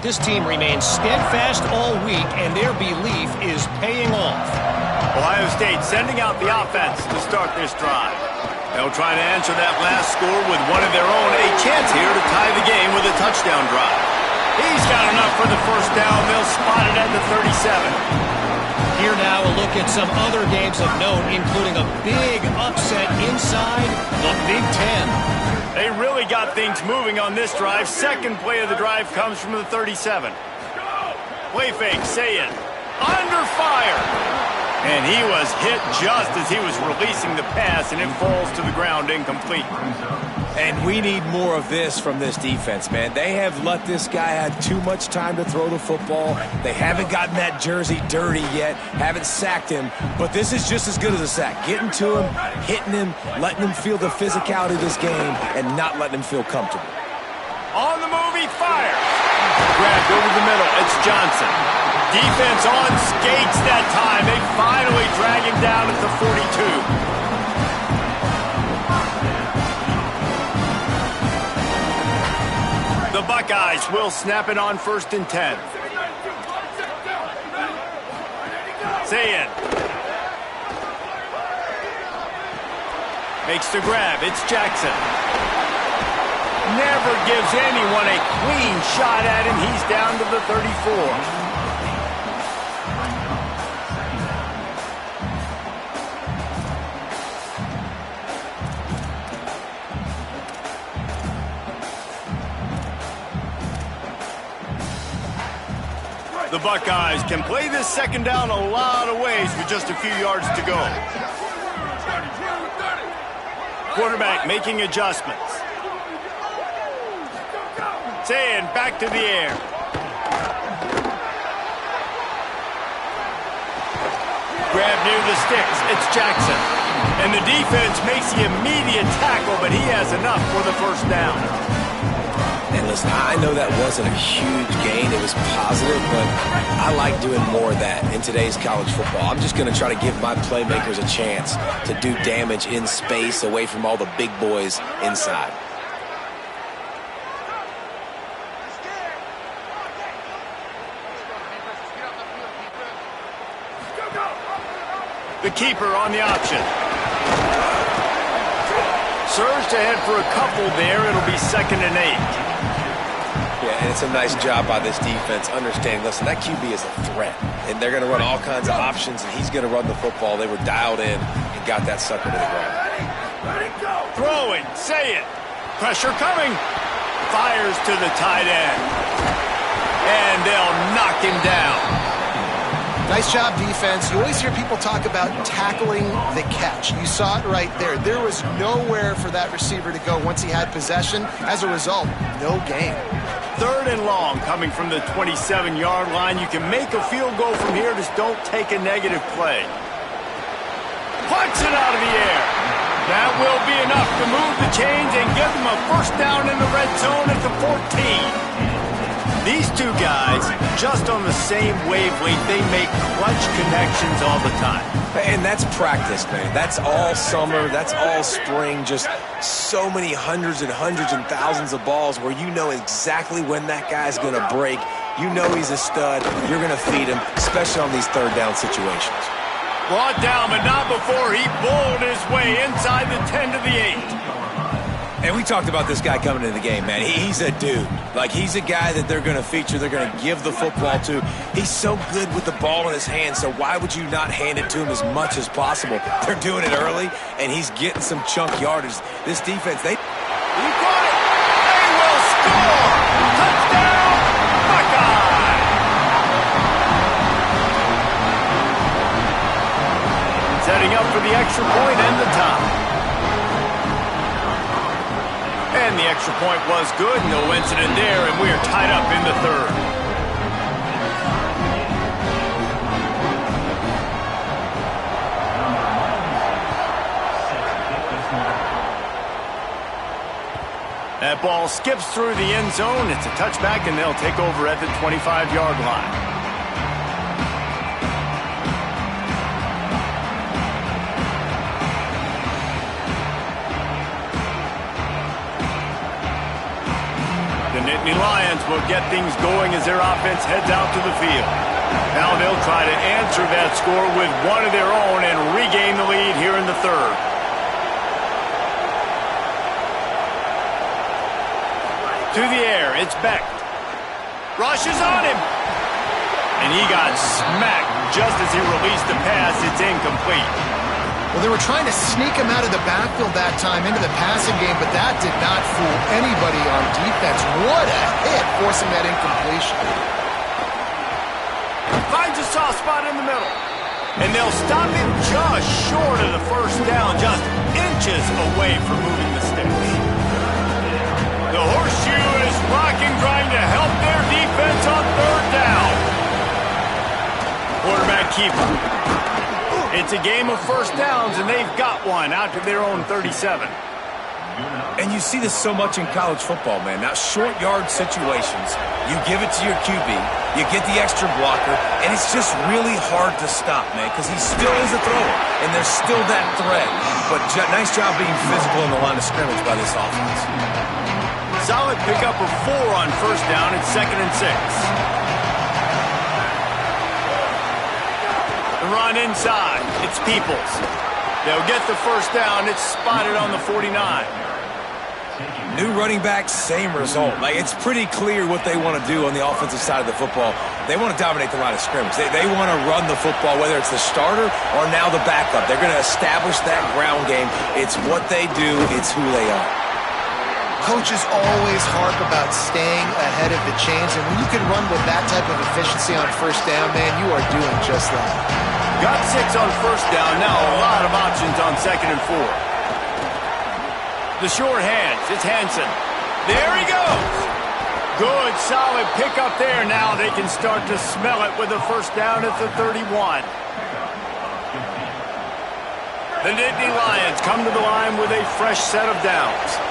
this team remains steadfast all week, and their belief is paying off. Ohio State sending out the offense to start this drive. They'll try to answer that last score with one of their own. A chance here to tie the game with a touchdown drive. He's got enough for the first down. They'll spot it at the 37. Here now a look at some other games of note, including a big upset inside the Big Ten. They really got things moving on this drive. Second play of the drive comes from the 37. Play fake, say it. Under fire. And he was hit just as he was releasing the pass, and it falls to the ground incomplete. And we need more of this from this defense, man. They have let this guy have too much time to throw the football. They haven't gotten that jersey dirty yet, haven't sacked him, but this is just as good as a sack. Getting to him, hitting him, letting him feel the physicality of this game, and not letting him feel comfortable. On the move, he fires. Grabbed over the middle, it's Johnson. Defense on skates that time. They finally drag him down at the 42. The Buckeyes will snap it on 1st and 10. Say it. Makes the grab. It's Jackson. Never gives anyone a clean shot at him. He's down to the 34. The Buckeyes can play this second down a lot of ways with just a few yards to go. Quarterback making adjustments. Saying back to the air. Grab near the sticks. It's Jackson. And the defense makes the immediate tackle, but he has enough for the first down. And listen, I know that wasn't a huge gain. It was positive, but I like doing more of that in today's college football. I'm just going to try to give my playmakers a chance to do damage in space away from all the big boys inside. The keeper on the option. Surged ahead for a couple there. It'll be 2nd and 8. Yeah, and it's a nice job by this defense understanding, listen, that QB is a threat, and they're going to run all kinds of options, and he's going to run the football. They were dialed in and got that sucker to the ground. Throwing, say it. Pressure coming. Fires to the tight end. And they'll knock him down. Nice job, defense. You always hear people talk about tackling the catch. You saw it right there. There was nowhere for that receiver to go once he had possession. As a result, no gain. 3rd and long coming from the 27-yard line. You can make a field goal from here. Just don't take a negative play. Punts it out of the air. That will be enough to move the chains and give them a first down in the red zone at the 14. These two guys, just on the same wavelength, they make clutch connections all the time. And that's practice, man. That's all summer. That's all spring. Just so many hundreds and thousands of balls where you know exactly when that guy's going to break. You know he's a stud. You're going to feed him, especially on these 3rd down situations. Brought down, but not before he bowled his way inside the 10 to the 8. And we talked about this guy coming into the game, man. He's a dude. Like, he's a guy that they're going to feature, they're going to give the football to. He's so good with the ball in his hand, so why would you not hand it to him as much as possible? They're doing it early, and he's getting some chunk yardage. This defense, he got it! They will score! Touchdown, Buckeye! Setting up for the extra point and the tie. And the extra point was good. No incident there, and we are tied up in the 3rd. That ball skips through the end zone. It's a touchback, and they'll take over at the 25-yard line. Nittany Lions will get things going as their offense heads out to the field. Now they'll try to answer that score with one of their own and regain the lead here in the third. To the air, it's Beck. Rushes on him. And he got smacked just as he released the pass. It's incomplete. Well, they were trying to sneak him out of the backfield that time into the passing game, but that did not fool anybody on defense. What a hit, forcing that incompletion. Finds a soft spot in the middle. And they'll stop him just short of the first down, just inches away from moving the sticks. The horseshoe is rocking, trying to help their defense on third down. Quarterback keeper. It's a game of first downs, and they've got one out to their own 37. And you see this so much in college football, man. Now, short yard situations, you give it to your QB, you get the extra blocker, and it's just really hard to stop, man, because he still is a thrower, and there's still that threat. But nice job being physical in the line of scrimmage by this offense. Solid pickup of 4 on first down. It's 2nd and 6. The run inside. It's Peoples. They'll get the first down. It's spotted on the 49. New running back, same result. Like, it's pretty clear what they want to do on the offensive side of the football. They want to dominate the line of scrimmage. They want to run the football, whether it's the starter or now the backup. They're going to establish that ground game. It's what they do. It's who they are. Coaches always harp about staying ahead of the chains, and when you can run with that type of efficiency on first down, man, you are doing just that. Got 6 on first down. Now a lot of options on 2nd and 4. The short hands. It's Hansen. There he goes. Good, solid pickup there. Now they can start to smell it with a first down at the 31. The Nittany Lions come to the line with a fresh set of downs.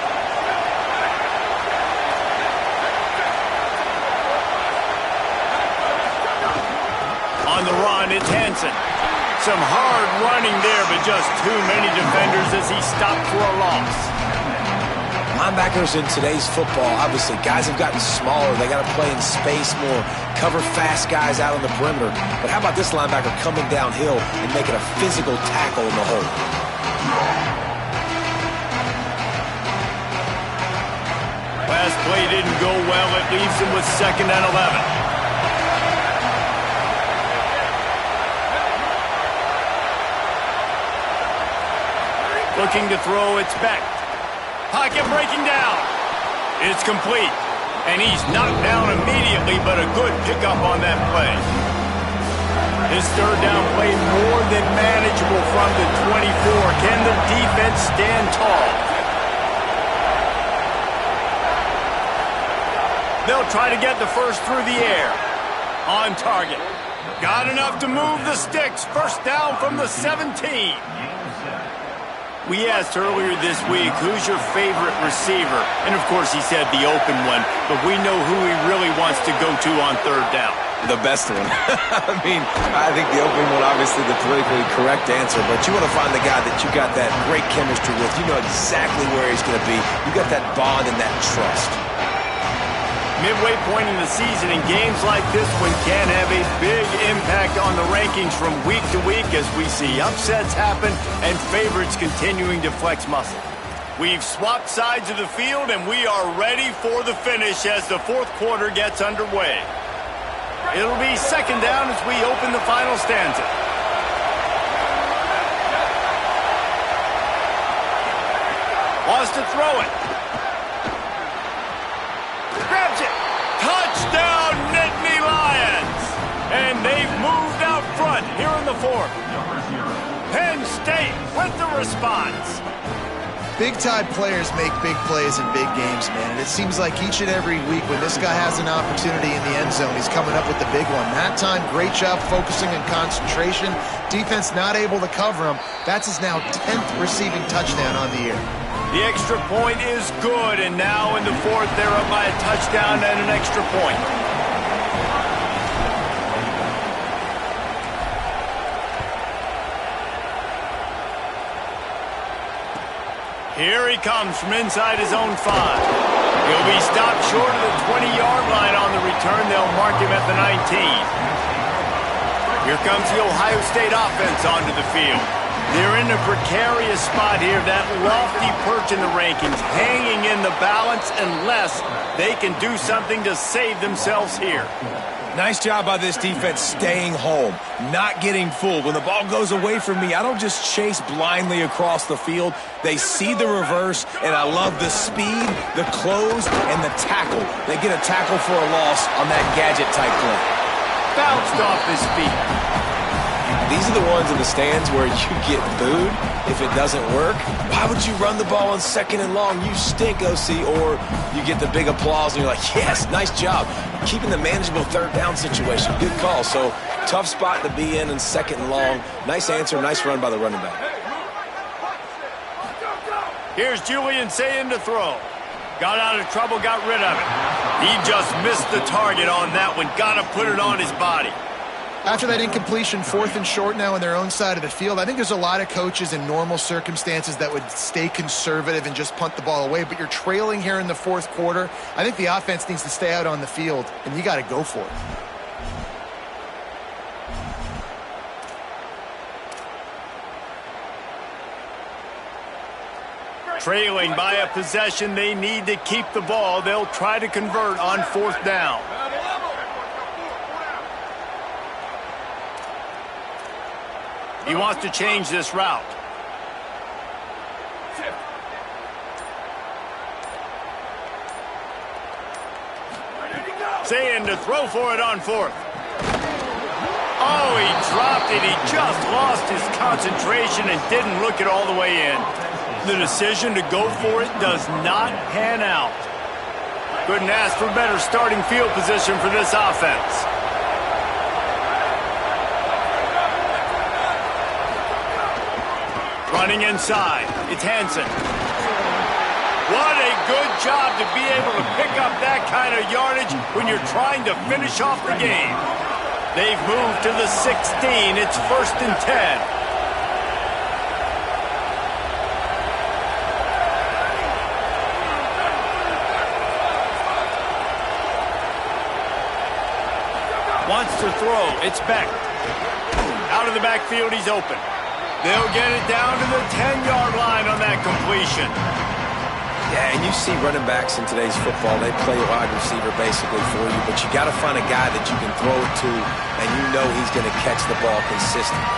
On the run, it's Hansen. Some hard running there, but just too many defenders as he stopped for a loss. Linebackers in today's football, obviously, guys have gotten smaller. They got to play in space more, cover fast guys out on the perimeter. But how about this linebacker coming downhill and making a physical tackle in the hole? Last play didn't go well. It leaves him with 2nd and 11. Looking to throw, it's Beck. Pocket breaking down. It's complete. And he's knocked down immediately, but a good pickup on that play. His third down play more than manageable from the 24. Can the defense stand tall? They'll try to get the first through the air. On target. Got enough to move the sticks. First down from the 17. We asked earlier this week, who's your favorite receiver? And, of course, he said the open one, but we know who he really wants to go to on third down. The best one. I mean, I think the open one, obviously the politically correct answer, but you want to find the guy that you got that great chemistry with. You know exactly where he's going to be. You got that bond and that trust. Midway point in the season, and games like this one can have a big impact on the rankings from week to week as we see upsets happen and favorites continuing to flex muscle. We've swapped sides of the field, and we are ready for the finish as the fourth quarter gets underway. It'll be 2nd down as we open the final stanza. Wants to throw it. Grabs it. Touchdown, Nittany Lions. And they've moved out front here in the 4th. Penn State with the response. Big-time players make big plays in big games, man. And it seems like each and every week when this guy has an opportunity in the end zone, he's coming up with the big one. That time, great job focusing and concentration. Defense not able to cover him. That's his now 10th receiving touchdown on the year. The extra point is good, and now in the 4th, they're up by a touchdown and an extra point. Here he comes from inside his own 5. He'll be stopped short of the 20-yard line on the return. They'll mark him at the 19. Here comes the Ohio State offense onto the field. They're in a precarious spot here, that lofty perch in the rankings, hanging in the balance unless they can do something to save themselves here. Nice job by this defense staying home, not getting fooled. When the ball goes away from me, I don't just chase blindly across the field. They see the reverse, and I love the speed, the close, and the tackle. They get a tackle for a loss on that gadget-type play. Bounced off his feet. These are the ones in the stands where you get booed if it doesn't work. Why would you run the ball on 2nd and long? You stink, OC. Or you get the big applause and you're like, yes, nice job. Keeping the manageable 3rd down situation. Good call. So tough spot to be in 2nd and long. Nice answer, nice run by the running back. Here's Julian saying to throw. Got out of trouble, got rid of it. He just missed the target on that one. Got to put it on his body. After that incompletion, 4th and short now on their own side of the field, I think there's a lot of coaches in normal circumstances that would stay conservative and just punt the ball away. But you're trailing here in the 4th quarter. I think the offense needs to stay out on the field, and you got to go for it. Trailing by a possession, they need to keep the ball. They'll try to convert on 4th down. He wants to change this route. Saying to throw for it on 4th. Oh, he dropped it. He just lost his concentration and didn't look it all the way in. The decision to go for it does not pan out. Couldn't ask for better starting field position for this offense. Running inside, it's Hansen. What a good job to be able to pick up that kind of yardage when you're trying to finish off the game. They've moved to the 16. It's 1st and 10. Wants to throw. It's Beck. Out of the backfield, he's open. They'll get it down to the 10-yard line on that completion. Yeah, and you see running backs in today's football, they play wide receiver basically for you, but you got to find a guy that you can throw it to, and you know he's going to catch the ball consistently.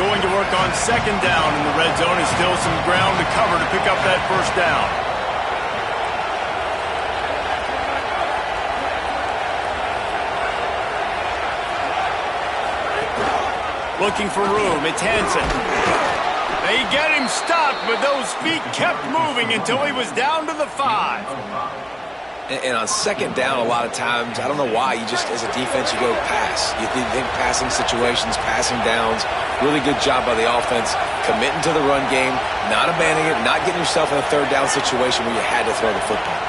Going to work on 2nd down in the red zone, and still some ground to cover to pick up that 1st down. Looking for room, it's Hansen. They get him stopped, but those feet kept moving until he was down to the 5. And on 2nd down, a lot of times, I don't know why, you just, as a defense, you go pass. You think passing situations, passing downs. Really good job by the offense, committing to the run game, not abandoning it, not getting yourself in a 3rd down situation where you had to throw the football.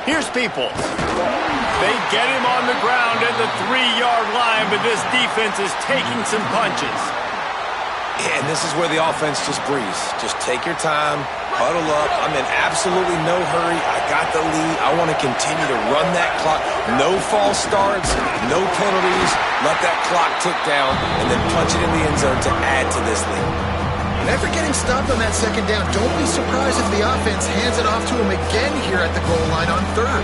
Here's Peoples. They get him on the ground at the 3-yard line, but this defense is taking some punches. Yeah, and this is where the offense just breathes. Just take your time, huddle up. I'm in absolutely no hurry. I got the lead. I want to continue to run that clock. No false starts, no penalties. Let that clock tick down, and then punch it in the end zone to add to this lead. Never getting stopped on that 2nd down. Don't be surprised if the offense hands it off to him again here at the goal line on 3rd.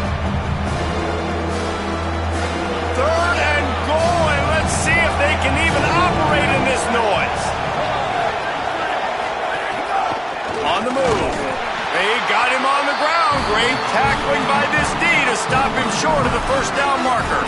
3rd and goal, and let's see if they can even operate in this noise. On the move. They got him on the ground. Great tackling by this D to stop him short of the 1st down marker.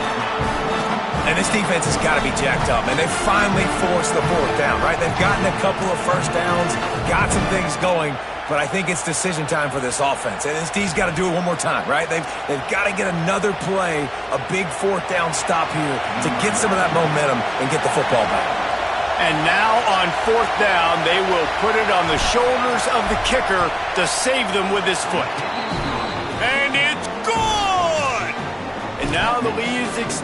And this defense has got to be jacked up, and they finally forced the 4th down, right? They've gotten a couple of 1st downs, got some things going, but I think it's decision time for this offense. And this D's got to do it one more time, right? They've got to get another play, a big 4th down stop here to get some of that momentum and get the football back. And now on 4th down, they will put it on the shoulders of the kicker to save them with his foot. And it's good! And now the lead is extended.